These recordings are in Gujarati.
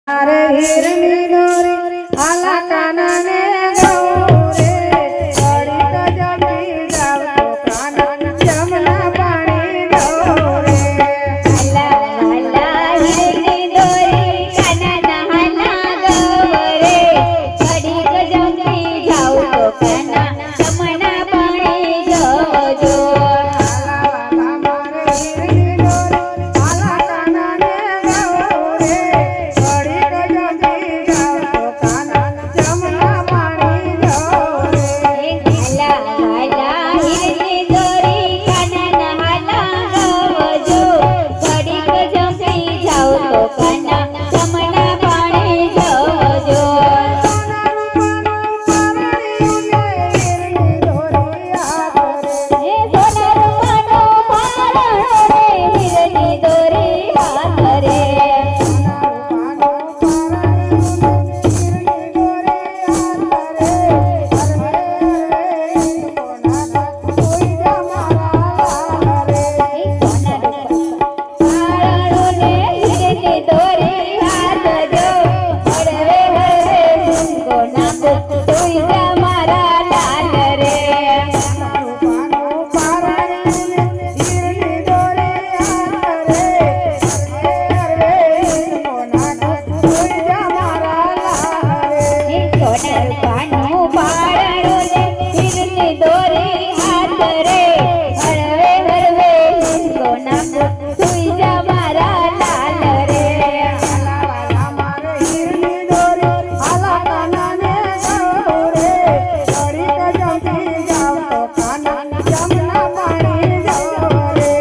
अरे हिरनी डोरी आला काना ने गौरे बड़ी गजबी जाव तो काना जमुना पानी डोरे आला आला हिरनी डोरी काना नहाला गौरे बड़ी गजबी जाव तो काना जमुना पानी जोजो आला मारे हिरनी डोरी आला काना ने गौरे बड़ी गजबी जाव तो काना जमुना पानी डोरे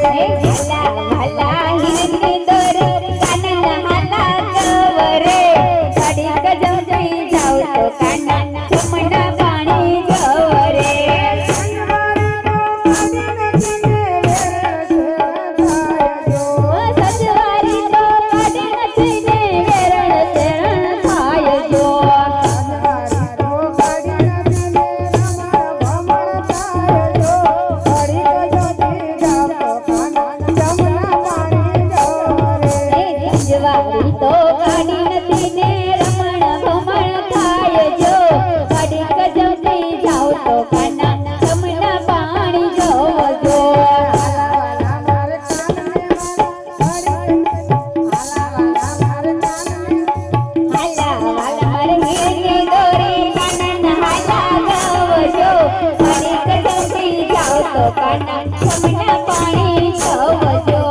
आला आला हिरनी डोरी काना नहाला गौजो बड़ी गजबी जाव तो काना जमुना पानी जोजो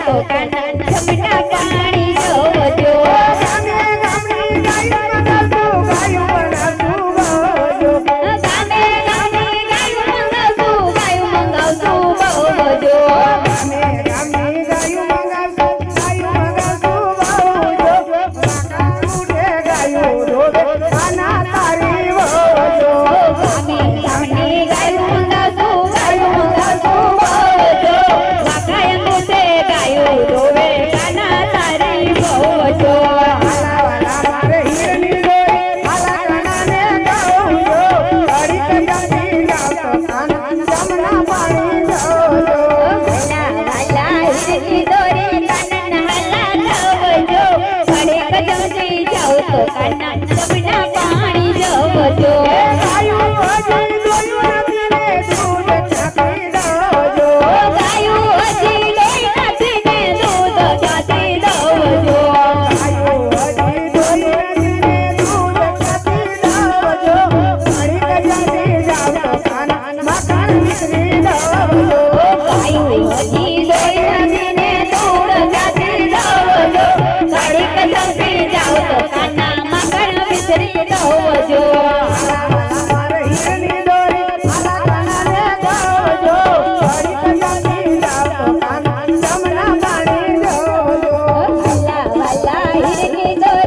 તો કાના જમના પાણી જોજો ગામે ગામની ગાયું મંગાવજો ગાયું મંગાવજો ગામે ગામે ગાયું મંગાવજો બોજો ગામે ગામની ગાયું મંગાવજો કાકા ઉઠે ગાયું ધોવે કાના તારી વજો ગામે ગામની ગાયું મંગાવજો બોજો વાકાય મુતે ગાયું રોવે કાના તારી બોજો વાલા વાલા મારે હીરની દોરી વાલા કાનાને ગાવજો ઘડી કજાતી ગાવતો કાના જમના પાણી જોજો વાલા વાલા હિરની દોરી કાનન હલા ગાવજો ઘડે કજમતી જાવ તો કાના જમના પાણી જોજો ગાયું હજી જોયું નથી ને દૂધ છાપી દોજો ગાયું હજી લોહી નથી ને દૂધ ક્યાંથી દઉંજો ગાયું હજી જોયું નથી ને દૂધ છાપી દોજો ઘડી કજાતી ગાવતો કાના મકાન વિસરી દોજો ગાયું હજી લોહી નથી ને દૂધ ક્યાંથી દઉંજો ઘડી કજમતી જાવ તો કાના મકર વિસરી દઉંજો મારે હીરની દોરી વાલા કાનાને ગાવજો ઘડી કજાતી ગાવતો કાના જમના પાણી જોજો વાલા વાલા હિરની દોરી